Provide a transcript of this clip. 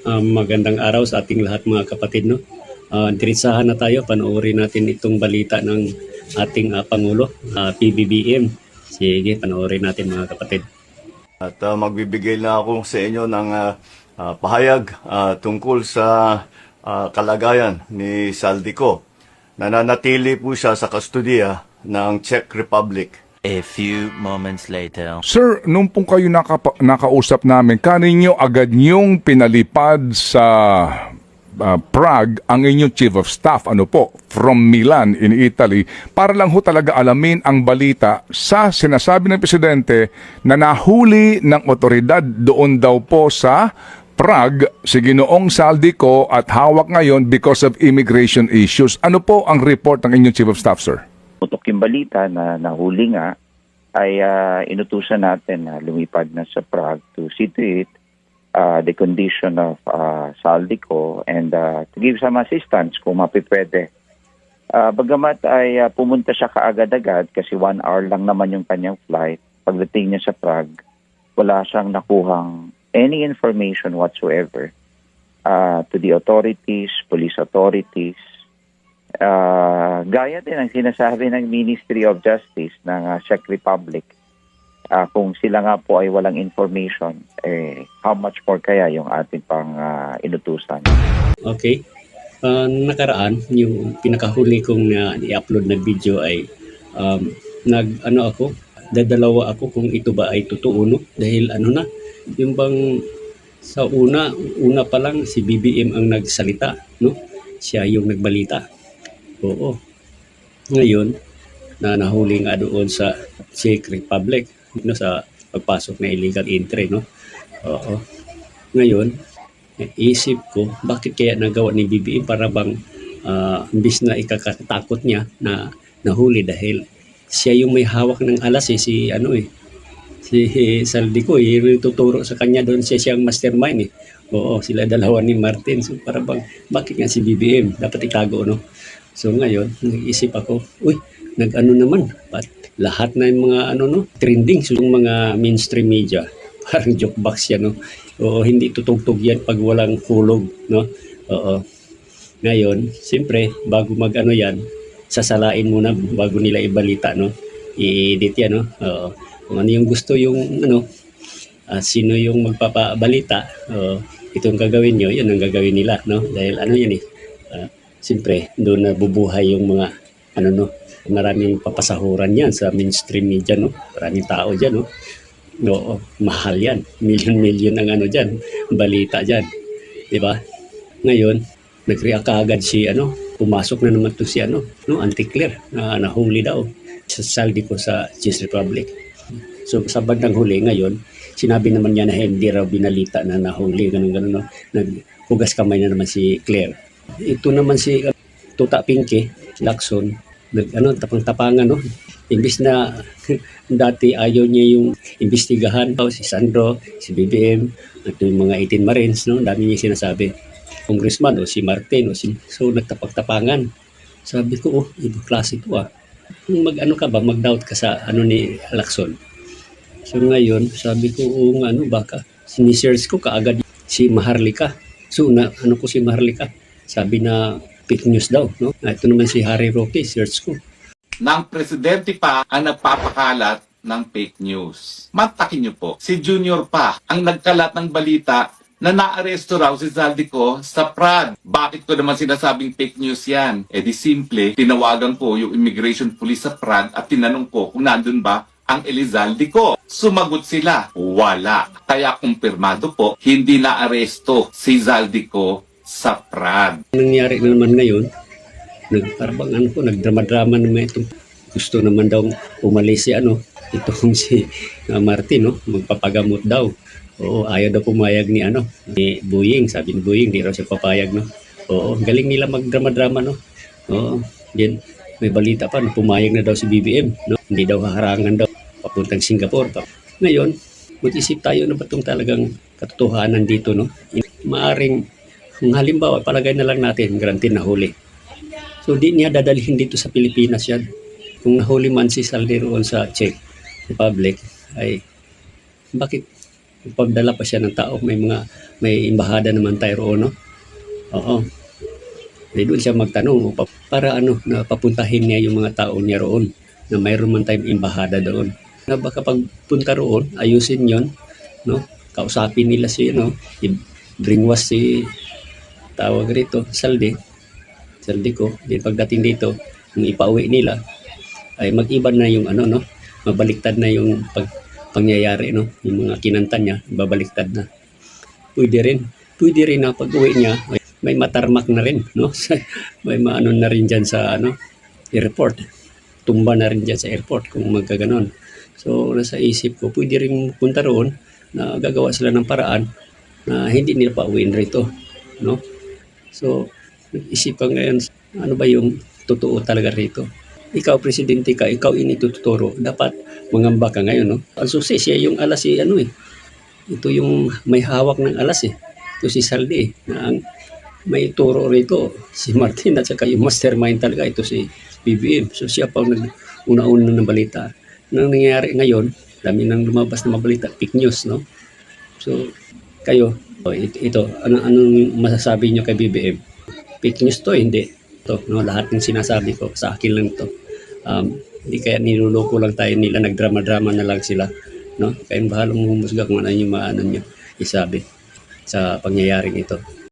Magandang araw sa ating lahat mga kapatid, no. Diretsahan na tayo, panoorin natin itong balita ng ating Pangulo, PBBM. Sige, panoorin natin mga kapatid. At magbibigay na ako sa inyo ng pahayag tungkol sa kalagayan ni Saldico. Nananatili po siya sa kustodiya ng Czech Republic. A few moments later. Sir, nung pong kayo nakausap namin, kaninyo agad niyong pinalipad sa Prague ang inyong Chief of Staff, ano po, from Milan in Italy, para lang ho talaga alamin ang balita sa sinasabi ng Presidente na nahuli ng otoridad doon daw po sa Prague si Ginoong Saldico at hawak ngayon because of immigration issues. Ano po ang report ng inyong Chief of Staff, sir? Putok yung balita na nahuli nga ay inutusan natin na lumipad na sa Prague to see to it the condition of Saldico and to give some assistance kung mapipwede. Bagamat ay pumunta siya kaagad-agad kasi 1 hour lang naman yung kanyang flight, pagdating niya sa Prague, wala siyang nakuhang any information whatsoever to the authorities, police authorities. Gaya din ang sinasabi ng Ministry of Justice ng Czech Republic, kung sila nga po ay walang information, how much more kaya yung ating pang inutusan? Okay. Nakaraan, yung pinakahuli kong i-upload na video ay dadalawa ako kung ito ba ay totoo, no? Dahil yung bang sa una pa lang si BBM ang nagsalita, no? Siya yung nagbalita. Oo. Ngayon, nahuli nga doon sa Czech Republic, no, sa pagpasok na illegal entry, no? Oo. Ngayon, isip ko, bakit kaya nagawa ni BBM para bang imbis na ikakatakot niya na nahuli dahil siya yung may hawak ng alas si Saldico, yung tuturo sa kanya doon, siyang mastermind eh. Oo, sila dalawa ni Martin. So para bang, bakit nga si BBM? Dapat itago, no? So ngayon, nag-isip ako, naman, lahat na yung mga trending, so yung mga mainstream media, parang joke box yan, no? Oo, hindi tutugtog yan pag walang hulog, no? Oo. Ngayon, siyempre, bago yan, sasalain muna bago nila ibalita, no? I-edit yan, no? Oo. Kung ano yung gusto yung, sino yung magpapabalita, itong gagawin nyo, yun ang gagawin nila, no? Dahil yan eh, siyempre, doon nabubuhay yung mga, maraming papasahuran yan sa mainstream media, no? Maraming tao dyan, no? Oo, mahal yan. Million ang dyan, balita dyan. Diba? Ngayon, nag-react kaagad si, pumasok na naman to si, Anti-Claire, na nahuli daw sa Saldico sa Czech Republic. So, sa bandang huli ngayon, sinabi naman niya na hindi raw binalita na nahuli, ganun, no? Naghugas kamay na naman si Claire. Ito naman si Tuta Pinky, Lacson, tapang-tapangan, no? Imbis na dati ayaw niya yung imbestigahan, si Sandro, si BBM, at yung mga 18 Marines, no? Dami niya sinasabi. Congressman, o si Martin, so nagtapag-tapangan. Sabi ko, ibang klase ito Kung mag-doubt ka sa ni Lacson. So ngayon, sabi ko, baka sinisearch ko kaagad si Maharlika. So ko si Maharlika? Sabi na fake news daw, no? Ito naman si Harry Roque, search ko. Ng presidente pa ang nagpapakalat ng fake news. Matakin niyo po, si Junior pa ang nagkalat ng balita na naaresto raw si Saldico sa Prague. Bakit ko naman sinasabing fake news yan? Di simple, tinawagan ko yung immigration police sa Prague at tinanong ko kung nandun ba ang Elizalde ko. Sumagot sila, wala. Kaya kumpirmado po, hindi naaresto si Saldico sa Prague. Nangyari na naman ngayon, nagdrama-drama naman itong gusto naman daw umalis si itong si Martin, no? Magpapagamot daw. Oo, ayaw daw pumayag ni Boying. Sabi ni Boying, di raw siya papayag, no? Oo, galing nila magdrama-drama, no? Oo, din may balita pa na pumayag na daw si BBM, no? Hindi daw haharangan daw papuntang Singapore. Ngayon, mag-isip tayo na ba itong talagang katotohanan dito, no? Maaring, kung halimbawa, palagay na lang natin, granted na huli. So, di niya dadalhin dito sa Pilipinas yan. Kung nahuli man si Saldi roon sa Czech Republic, ay bakit Pagdala pa siya ng tao, may imbahada naman tayo roon, no? Oo. Eh, doon siya magtanong para na papuntahin niya yung mga tao niya roon na mayroon man tayong imbahada doon. Na baka pagpunta roon, ayusin yon, no? Kausapin nila si, bringwas si tawag rito, Saldi ko. Then pagdating dito, nung ipauwi nila, ay mag-iba na yung mabaliktad na yung pangyayari, no? Yung mga kinanta niya, babaliktad na. Pwede rin na pag-uwi niya, may matarmak na rin, no? May maano na rin dyan sa airport. Tumba na rin dyan sa airport kung magkaganon. So nasa isip ko, pwede rin punta roon na gagawa sila ng paraan na hindi nila pauwiin rito, no? So nag-isip ka ngayon, ano ba yung totoo talaga rito? Ikaw, presidente ka, ikaw inituturo, dapat mangamba ka ngayon, no? Ang susi, siya yung alas ito yung may hawak ng alas Ito si Saldi na ang may turo rito, si Martin at saka yung mastermind talaga, ito si BBM. So siya pa una-una ng balita. Nang nangyayari ngayon, dami nang lumabas na mabalita, fake news, no? So kayo, ito anong masasabi nyo kay BBM? Fake news to, hindi. Ito, no, lahat ng sinasabi ko, sa akin lang to. Hindi kaya niluloko lang tayo nila, nagdrama-drama na lang sila, no? Kaya bahalang humusga kung ano yung maano nyo isabi sa pangyayaring ito.